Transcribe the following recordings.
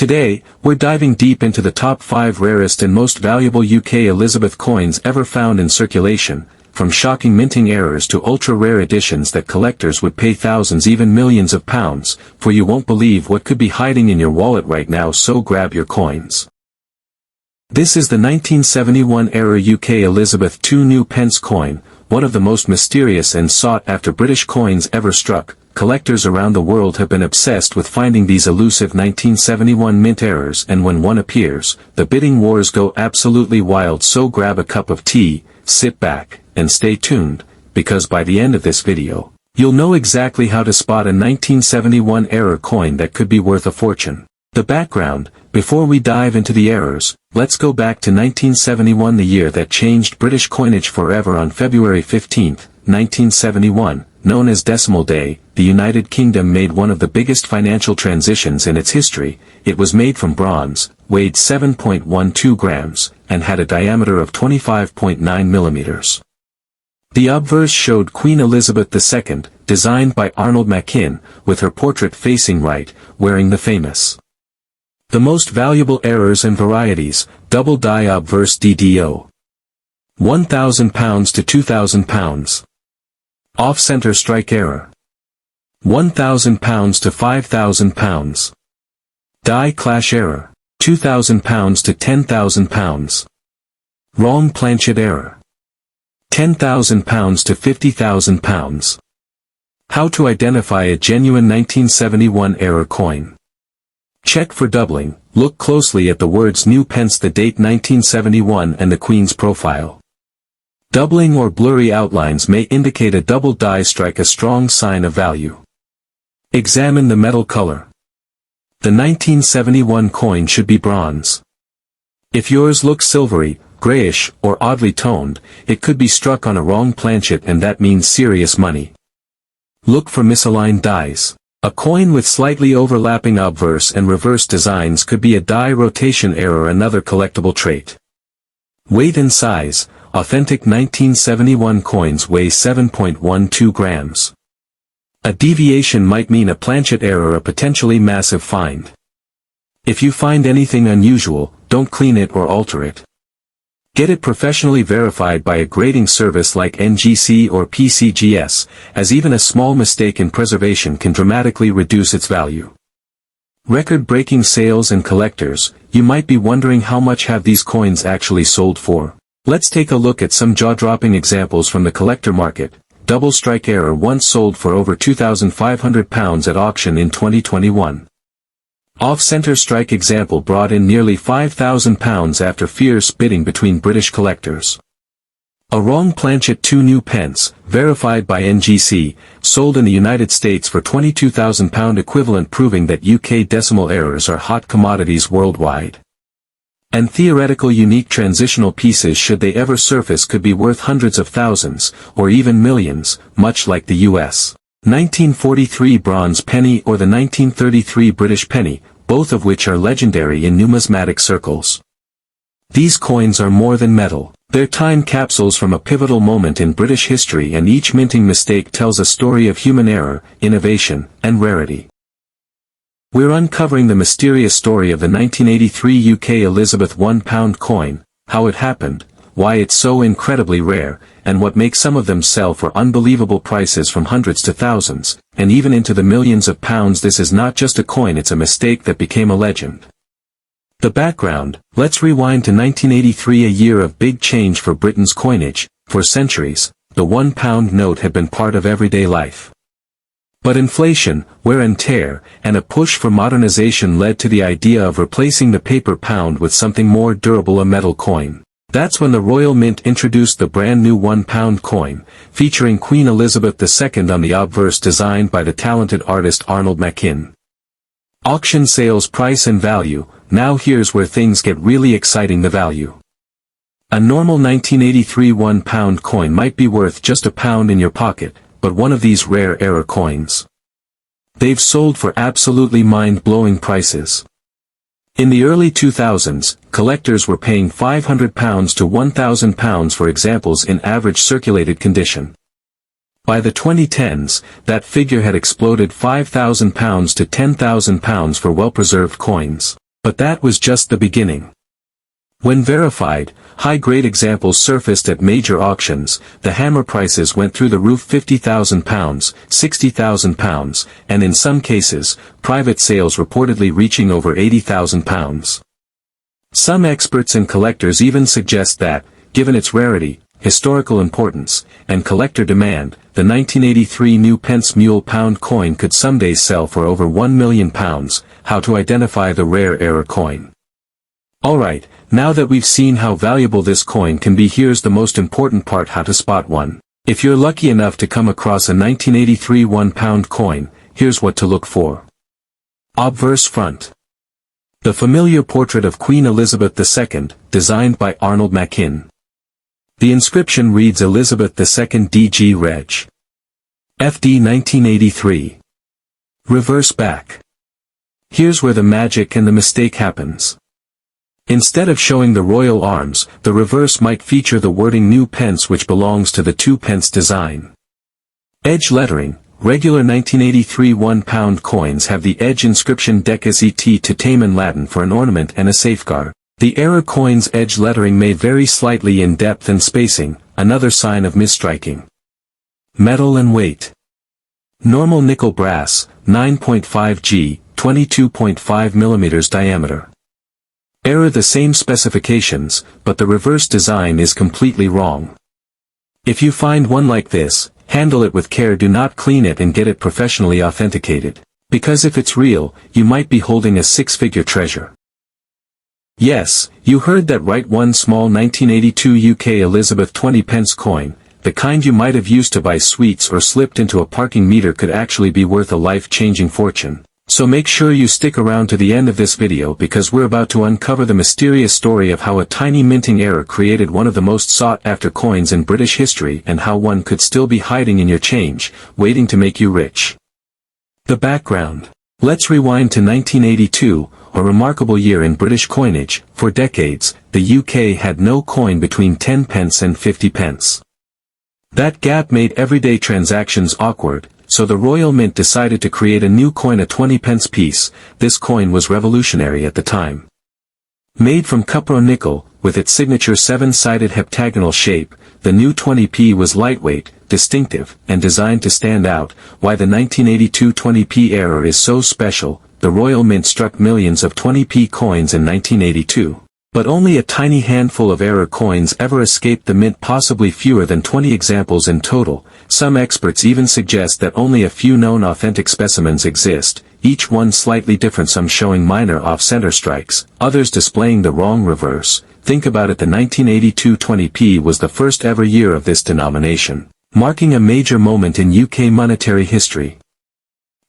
Today, we're diving deep into the top 5 rarest and most valuable UK Elizabeth coins ever found in circulation, from shocking minting errors to ultra-rare editions that collectors would pay thousands even millions of pounds, for you won't believe what could be hiding in your wallet right now, so grab your coins. This is the 1971 era UK Elizabeth II new pence coin, one of the most mysterious and sought-after British coins ever struck. Collectors around the world have been obsessed with finding these elusive 1971 mint errors, and when one appears, the bidding wars go absolutely wild, so grab a cup of tea, sit back, and stay tuned, because by the end of this video, you'll know exactly how to spot a 1971 error coin that could be worth a fortune. The background: before we dive into the errors, let's go back to 1971, the year that changed British coinage forever. On February 15, 1971, known as Decimal Day, the United Kingdom made one of the biggest financial transitions in its history. It was made from bronze, weighed 7.12 grams, and had a diameter of 25.9 millimeters. The obverse showed Queen Elizabeth II, designed by Arnold Machin, with her portrait facing right, wearing the famous "The most valuable errors and varieties, double die obverse DDO. £1,000 to £2,000. Off-center strike error. £1,000 to £5,000. Die clash error. £2,000 to £10,000. Wrong planchet error. £10,000 to £50,000. How to identify a genuine 1971 error coin. Check for doubling. Look closely at the words new pence, the date 1971, and the Queen's profile. Doubling or blurry outlines may indicate a double die strike, a strong sign of value. Examine the metal color. The 1971 coin should be bronze. If yours looks silvery, grayish, or oddly toned, it could be struck on a wrong planchet, and that means serious money. Look for misaligned dies. A coin with slightly overlapping obverse and reverse designs could be a die rotation error, another collectible trait. Weight and size. Authentic 1971 coins weigh 7.12 grams. A deviation might mean a planchet error, a potentially massive find. If you find anything unusual, don't clean it or alter it. Get it professionally verified by a grading service like NGC or PCGS, as even a small mistake in preservation can dramatically reduce its value. Record-breaking sales and collectors. You might be wondering, how much have these coins actually sold for? Let's take a look at some jaw-dropping examples from the collector market. Double strike error once sold for over £2,500 at auction in 2021. Off-center strike example brought in nearly £5,000 after fierce bidding between British collectors. A wrong planchet 2 new pence, verified by NGC, sold in the United States for £22,000 equivalent, proving that UK decimal errors are hot commodities worldwide. And theoretical unique transitional pieces, should they ever surface, could be worth hundreds of thousands, or even millions, much like the US 1943 bronze penny or the 1933 British penny, both of which are legendary in numismatic circles. These coins are more than metal. They're time capsules from a pivotal moment in British history, and each minting mistake tells a story of human error, innovation, and rarity. We're uncovering the mysterious story of the 1983 UK Elizabeth £1 coin, how it happened, why it's so incredibly rare, and what makes some of them sell for unbelievable prices, from hundreds to thousands, and even into the millions of pounds. This is not just a coin, it's a mistake that became a legend. The background. Let's rewind to 1983, a year of big change for Britain's coinage. For centuries, the £1 note had been part of everyday life. But inflation, wear and tear, and a push for modernization led to the idea of replacing the paper pound with something more durable, a metal coin. That's when the Royal Mint introduced the brand new £1 coin, featuring Queen Elizabeth II on the obverse, designed by the talented artist Arnold Machin. Auction sales price and value. Now here's where things get really exciting. The value. A normal 1983 £1 coin might be worth just £1 in your pocket, but one of these rare error coins, they've sold for absolutely mind-blowing prices. In the early 2000s, collectors were paying £500 to £1,000 for examples in average circulated condition. By the 2010s, that figure had exploded, £5,000 to £10,000 for well-preserved coins. But that was just the beginning. When verified, high-grade examples surfaced at major auctions, the hammer prices went through the roof. £50,000, £60,000, and in some cases, private sales reportedly reaching over £80,000. Some experts and collectors even suggest that, given its rarity, historical importance, and collector demand, the 1983 new pence mule pound coin could someday sell for over £1 million. How to identify the rare error coin. Alright, now that we've seen how valuable this coin can be, here's the most important part: how to spot one. If you're lucky enough to come across a 1983 £1 coin, here's what to look for. Obverse front. The familiar portrait of Queen Elizabeth II, designed by Arnold Machin. The inscription reads Elizabeth II DG Reg. FD 1983. Reverse back. Here's where the magic and the mistake happens. Instead of showing the royal arms, the reverse might feature the wording New Pence, which belongs to the 2 pence design. Edge lettering. Regular 1983 £1 coins have the edge inscription Dec Zet to Tame in Latin for an ornament and a safeguard. The error coin's edge lettering may vary slightly in depth and spacing, another sign of misstriking. Metal and weight. Normal nickel brass, 9.5 G, 22.5 mm diameter. Error the same specifications, but the reverse design is completely wrong. If you find one like this, handle it with care. Do not clean it and get it professionally authenticated, because if it's real, you might be holding a six-figure treasure. Yes, you heard that right. One small 1982 UK Elizabeth 20 pence coin, the kind you might have used to buy sweets or slipped into a parking meter, could actually be worth a life-changing fortune. So make sure you stick around to the end of this video, because we're about to uncover the mysterious story of how a tiny minting error created one of the most sought-after coins in British history, and how one could still be hiding in your change, waiting to make you rich. The background. Let's rewind to 1982, a remarkable year in British coinage. For decades, the UK had no coin between 10 pence and 50 pence. That gap made everyday transactions awkward, so the Royal Mint decided to create a new coin, a 20 pence piece. This coin was revolutionary at the time. Made from cupro nickel, with its signature 7-sided heptagonal shape, the new 20p was lightweight, distinctive, and designed to stand out. Why the 1982 20p error is so special. The Royal Mint struck millions of 20p coins in 1982. But only a tiny handful of error coins ever escaped the mint, possibly fewer than 20 examples in total. Some experts even suggest that only a few known authentic specimens exist, each one slightly different, some showing minor off-center strikes, others displaying the wrong reverse. Think about it, the 1982 20p was the first ever year of this denomination, marking a major moment in UK monetary history.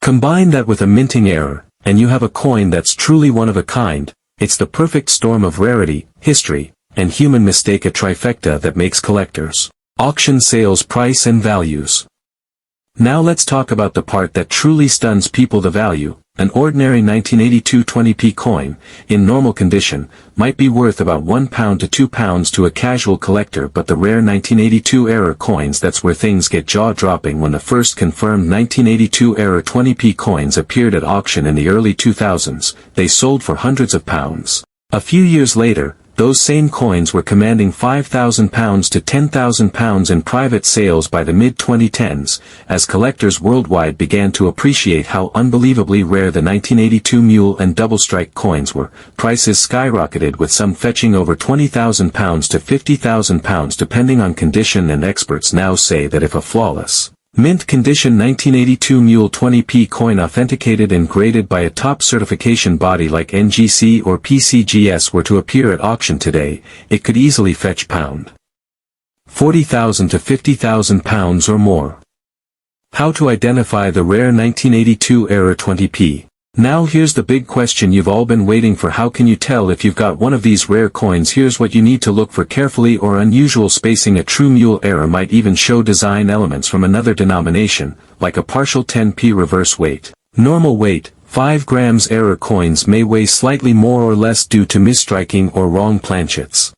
Combine that with a minting error, and you have a coin that's truly one of a kind. It's the perfect storm of rarity, history, and human mistake, a trifecta that makes collectors, auction sales, price and values. Now let's talk about the part that truly stuns people: the value. An ordinary 1982 20p coin, in normal condition, might be worth about £1 to £2 to a casual collector, but the rare 1982 error coins, that's where things get jaw-dropping. When the first confirmed 1982 error 20p coins appeared at auction in the early 2000s, they sold for hundreds of pounds. A few years later, those same coins were commanding £5,000 to £10,000 in private sales by the mid-2010s, as collectors worldwide began to appreciate how unbelievably rare the 1982 mule and double strike coins were. Prices skyrocketed, with some fetching over £20,000 to £50,000 depending on condition, and experts now say that if a flawless, mint condition 1982 mule 20p coin, authenticated and graded by a top certification body like NGC or PCGS, were to appear at auction today, it could easily fetch £40,000 to £50,000 or more. How to identify the rare 1982 error 20p? Now here's the big question you've all been waiting for: how can you tell if you've got one of these rare coins? Here's what you need to look for carefully: or unusual spacing. A true mule error might even show design elements from another denomination, like a partial 10p. Reverse weight. Normal weight, 5 grams. Error coins may weigh slightly more or less due to misstriking or wrong planchets.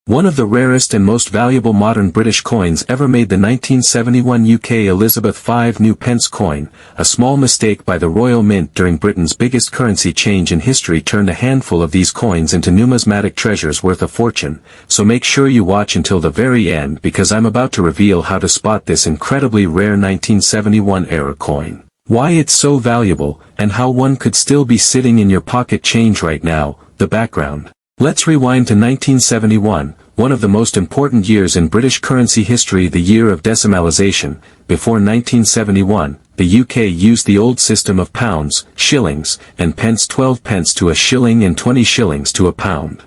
One of the rarest and most valuable modern British coins ever made, the 1971 UK Elizabeth V new pence coin. A small mistake by the Royal Mint during Britain's biggest currency change in history turned a handful of these coins into numismatic treasures worth a fortune, so make sure you watch until the very end, because I'm about to reveal how to spot this incredibly rare 1971 era coin, why it's so valuable, and how one could still be sitting in your pocket change right now. The background. Let's rewind to 1971, one of the most important years in British currency history, the year of decimalisation. Before 1971, the UK used the old system of pounds, shillings, and pence, 12 pence to a shilling and 20 shillings to a pound.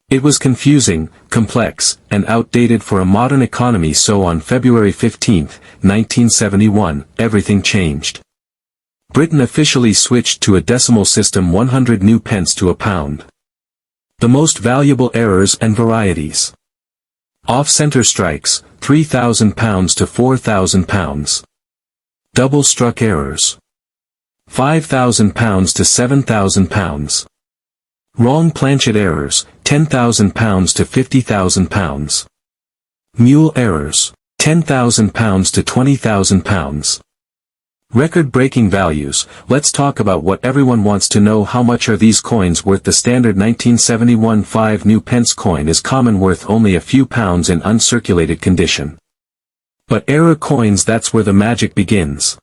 It was confusing, complex, and outdated for a modern economy, so on February 15, 1971, everything changed. Britain officially switched to a decimal system, 100 new pence to a pound. The most valuable errors and varieties. Off-center strikes, £3,000 to £4,000. Double-struck errors. £5,000 to £7,000. Wrong planchet errors, £10,000 to £50,000. Mule errors, £10,000 to £20,000. Record-breaking values. Let's talk about what everyone wants to know: how much are these coins worth? The standard 1971 5 new pence coin is common, worth only a few pounds in uncirculated condition. But error coins, that's where the magic begins.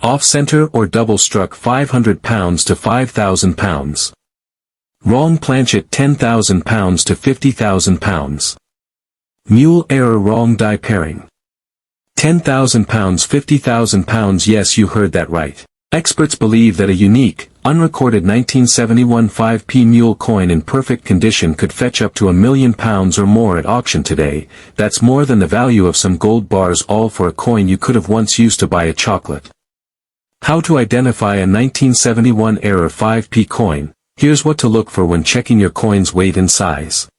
Off-center or double-struck, £500 to £5,000. Wrong planchet, £10,000 to £50,000. Mule error, wrong die pairing. £10,000, £50,000. Yes, you heard that right. Experts believe that a unique, unrecorded 1971 5p mule coin in perfect condition could fetch up to £1 million or more at auction today. That's more than the value of some gold bars, all for a coin you could have once used to buy a chocolate. How to identify a 1971 era 5p coin? Here's what to look for when checking your coin's weight and size.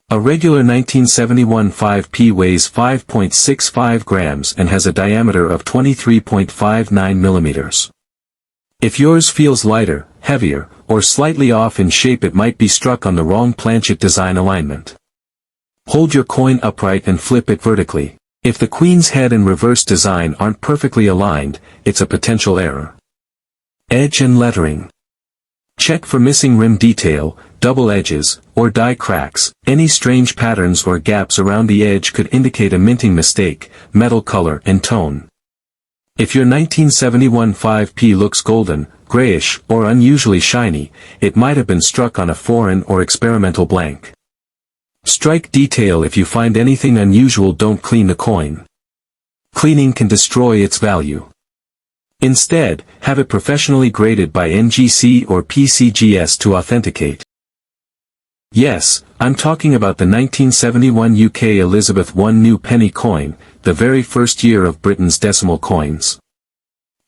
A regular 1971 5p weighs 5.65 grams and has a diameter of 23.59 millimeters. If yours feels lighter, heavier, or slightly off in shape, it might be struck on the wrong planchet design alignment. Hold your coin upright and flip it vertically. If the queen's head and reverse design aren't perfectly aligned, it's a potential error. Edge and lettering. Check for missing rim detail, double edges, or die cracks. Any strange patterns or gaps around the edge could indicate a minting mistake. Metal color and tone. If your 1971 5p looks golden, grayish, or unusually shiny, it might have been struck on a foreign or experimental blank. Strike detail. If you find anything unusual, don't clean the coin. Cleaning can destroy its value. Instead, have it professionally graded by NGC or PCGS to authenticate. Yes, I'm talking about the 1971 UK Elizabeth I new penny coin, the very first year of Britain's decimal coins.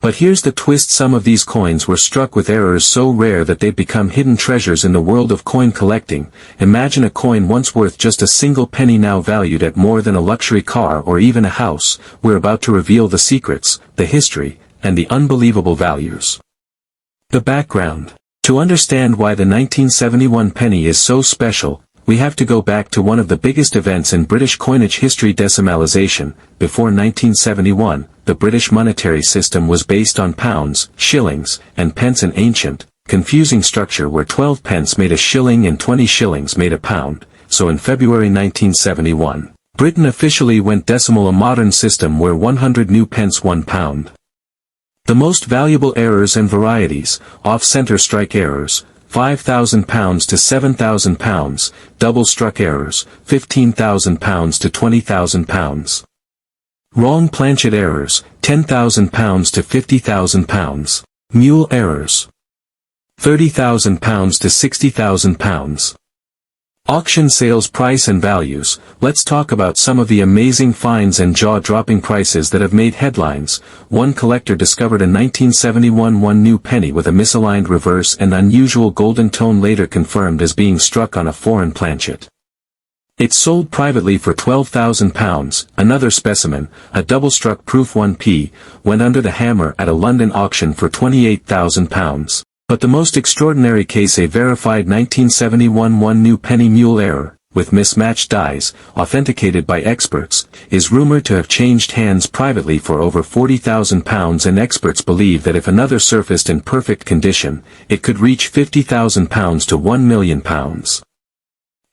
But here's the twist: some of these coins were struck with errors so rare that they've become hidden treasures in the world of coin collecting. Imagine a coin once worth just a single penny now valued at more than a luxury car or even a house. We're about to reveal the secrets, the history, and the unbelievable values. The background. To understand why the 1971 penny is so special, we have to go back to one of the biggest events in British coinage history: decimalisation. Before 1971, the British monetary system was based on pounds, shillings, and pence, an ancient, confusing structure where 12 pence made a shilling and 20 shillings made a pound. So in February 1971, Britain officially went decimal, a modern system where 100 new pence £1. The most valuable errors and varieties: off-center strike errors, £5,000 to £7,000, double-struck errors, £15,000 to £20,000. Wrong planchet errors, £10,000 to £50,000. Mule errors, £30,000 to £60,000. Auction sales price and values. Let's talk about some of the amazing finds and jaw-dropping prices that have made headlines. One collector discovered a 1971 1 new penny with a misaligned reverse and unusual golden tone, later confirmed as being struck on a foreign planchet. It sold privately for £12,000. Another specimen, a double-struck proof 1p, went under the hammer at a London auction for £28,000. But the most extraordinary case, a verified 1971 1 new penny mule error, with mismatched dies, authenticated by experts, is rumored to have changed hands privately for over £40,000, and experts believe that if another surfaced in perfect condition, it could reach £50,000 to £1 million.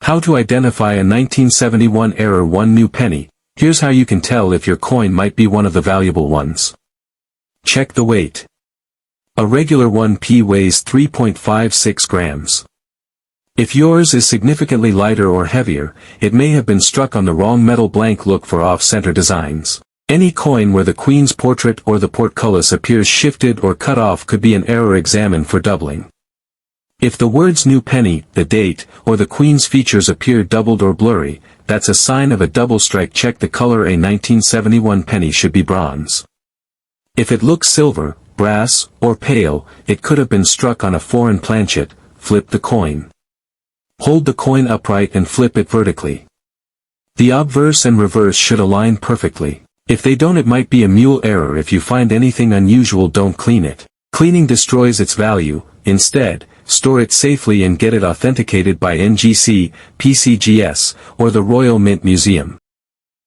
How to identify a 1971 era 1 new penny? Here's how you can tell if your coin might be one of the valuable ones. Check the weight. A regular 1p weighs 3.56 grams. If yours is significantly lighter or heavier, it may have been struck on the wrong metal. Blank. Look for off-center designs. Any coin where the Queen's portrait or the portcullis appears shifted or cut off could be an error. Examine for doubling. If the words new penny, the date, or the Queen's features appear doubled or blurry, that's a sign of a double strike. Check the color. A 1971 penny should be bronze. If it looks silver, brass, or pale, it could have been struck on a foreign planchet. Flip the coin. Hold the coin upright and flip it vertically. The obverse and reverse should align perfectly. If they don't, it might be a mule error. If you find anything unusual, don't clean it. Cleaning destroys its value. Instead, store it safely and get it authenticated by NGC, PCGS, or the Royal Mint Museum.